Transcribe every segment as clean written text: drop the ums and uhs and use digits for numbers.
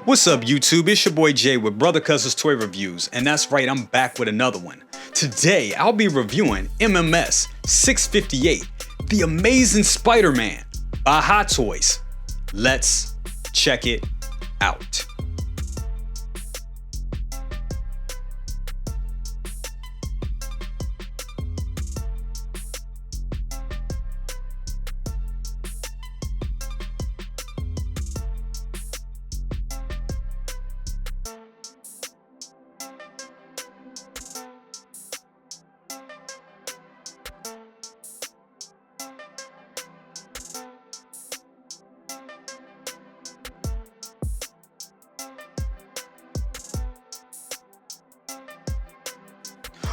What's up YouTube, it's your boy Jay with Brother Cuz's Toy Reviews, and that's right, I'm back with another one. Today, I'll be reviewing MMS 658, The Amazing Spider-Man by Hot Toys. Let's check it out.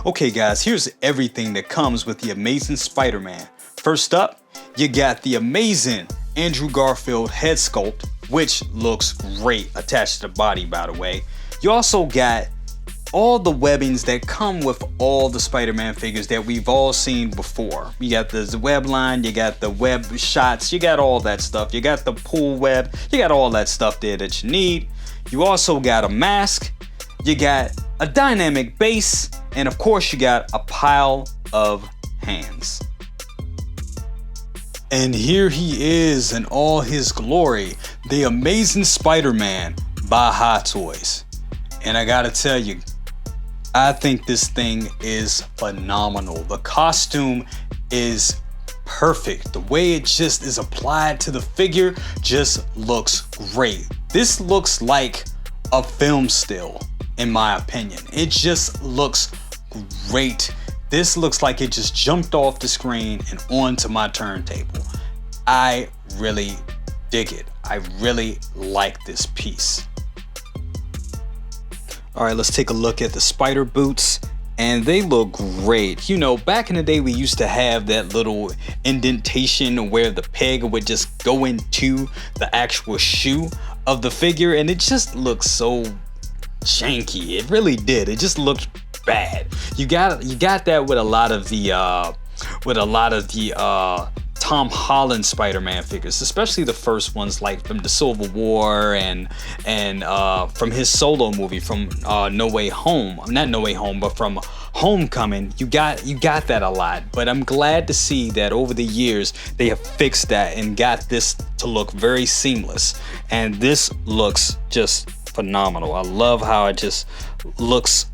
Okay guys, here's everything that comes with The Amazing Spider-Man. First up, you got the amazing Andrew Garfield head sculpt, which looks great attached to the body, by the way. You also got all the webbings that come with all the Spider-Man figures that we've all seen before. You got the web line, you got the web shots, you got all that stuff. You got the pool web, you got all that stuff there that you need. You also got a mask, you got a dynamic base, and of course you got a pile of hands. And here he is in all his glory, The Amazing Spider-Man by Hot Toys. And I gotta tell you, I think this thing is phenomenal. The costume is perfect. The way it just is applied to the figure just looks great. This looks like a film still, in my opinion. It just looks great. This looks like it just jumped off the screen and onto my turntable. I really dig it. I really like this piece. All right, let's take a look at the spider boots, and they look great. You know, back in the day, we used to have that little indentation where the peg would just go into the actual shoe of the figure, and it just looks so janky. It really did. It just looked bad. You got that with a lot of the Tom Holland Spider-Man figures, especially the first ones, like from the Civil War and from his solo movie from No Way Home. Not No Way Home, but from Homecoming. You got that a lot. But I'm glad to see that over the years they have fixed that and got this to look very seamless. And this looks just phenomenal. I love how it just looks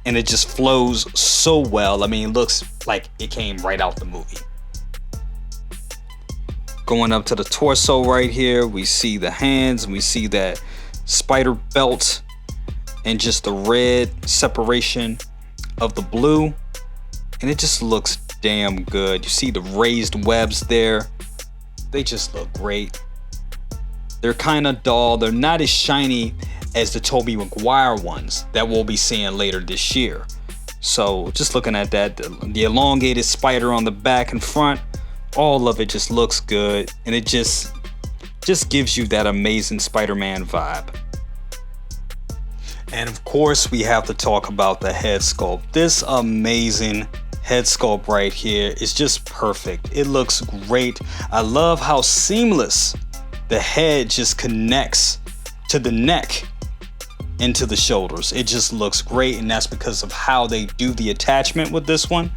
and it just flows so well. I mean, it looks like it came right out the movie. Going up to the torso right here, we see the hands and we see that spider belt and just the red separation of the blue. And it just looks damn good. You see the raised webs there. They just look great. They're kind of dull. They're not as shiny as the Tobey Maguire ones that we'll be seeing later this year. So just looking at that, the elongated spider on the back and front, all of it just looks good, and it just gives you that Amazing Spider-Man vibe. And of course, we have to talk about the head sculpt. This amazing head sculpt right here is just perfect. It looks great. I love how seamless the head just connects to the neck into the shoulders. It just looks great, and that's because of how they do the attachment with this one.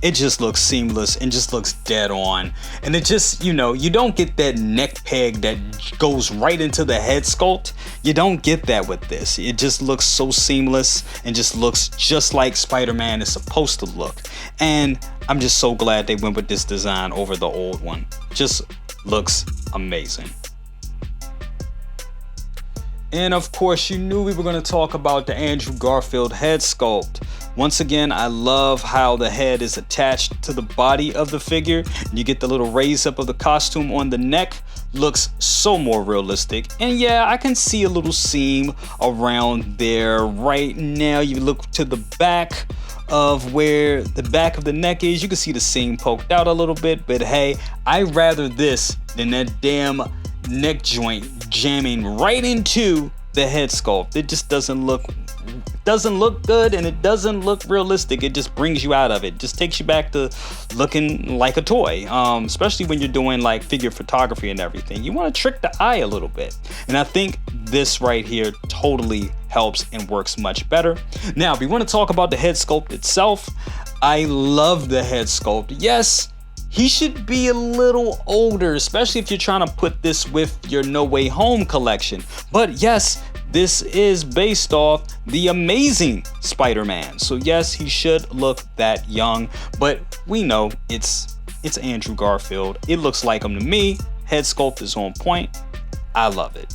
It just looks seamless and just looks dead on. And it just, you know, you don't get that neck peg that goes right into the head sculpt. You don't get that with this. It just looks so seamless and just looks just like Spider-Man is supposed to look. And I'm just so glad they went with this design over the old one. Just looks amazing. And of course, you knew we were going to talk about the Andrew Garfield head sculpt. Once again, I love how the head is attached to the body of the figure. You get the little raise up of the costume on the neck. Looks so more realistic. And yeah, I can see a little seam around there right now. You look to the back of where the back of the neck is, you can see the seam poked out a little bit. But hey, I'd rather this than that damn neck joint jamming right into the head sculpt. It just doesn't look doesn't look good and it doesn't look realistic. It just brings you out of it. Just takes you back to looking like a toy, especially when you're doing like figure photography and everything. You want to trick the eye a little bit. And I think this right here totally helps and works much better. Now, if we want to talk about the head sculpt itself, I love the head sculpt. Yes, he should be a little older, especially if you're trying to put this with your No Way Home collection. But yes, this is based off the Amazing Spider-Man. So yes, he should look that young, but we know it's Andrew Garfield. It looks like him to me. Head sculpt is on point. I love it.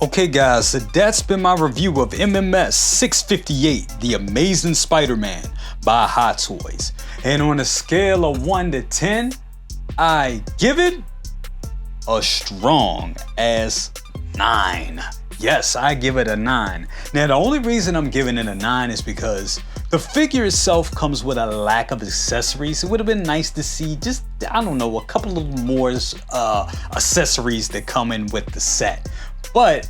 Okay guys, so that's been my review of MMS 658, The Amazing Spider-Man by Hot Toys. And on a scale of 1 to 10, I give it a strong ass 9. Yes, I give it a 9. Now the only reason I'm giving it a 9 is because the figure itself comes with a lack of accessories. It would have been nice to see just, I don't know, a couple of more accessories that come in with the set. But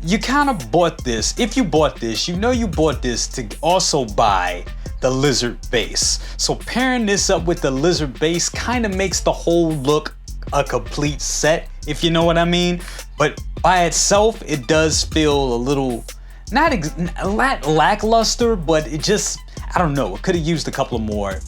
you kind of bought this. If you bought this, you know you bought this to also buy the lizard base. So pairing this up with the lizard base kind of makes the whole look a complete set, if you know what I mean. But by itself, it does feel a little, not lackluster, but it just, I don't know, it could have used a couple of more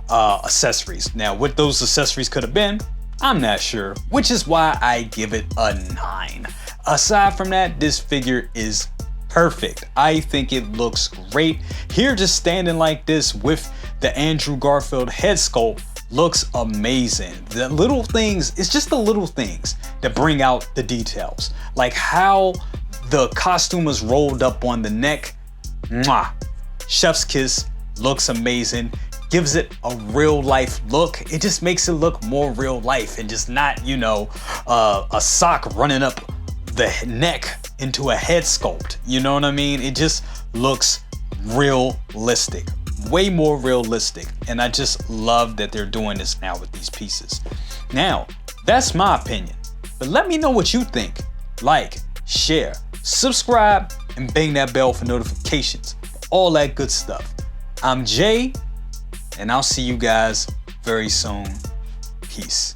accessories. Now, what those accessories could have been, I'm not sure, which is why I give it a 9. Aside from that, this figure is perfect. I think it looks great. Here, just standing like this with the Andrew Garfield head sculpt looks amazing. The little things, it's just the little things that bring out the details. Like how the costume is rolled up on the neck. Mwah. Chef's kiss, looks amazing. Gives it a real life look. It just makes it look more real life and just not, you know, a sock running up the neck into a head sculpt. You know what I mean? It just looks realistic, way more realistic. And I just love that they're doing this now with these pieces. Now, that's my opinion, but let me know what you think. Like, share, subscribe, and bang that bell for notifications, all that good stuff. I'm Jay, and I'll see you guys very soon. Peace.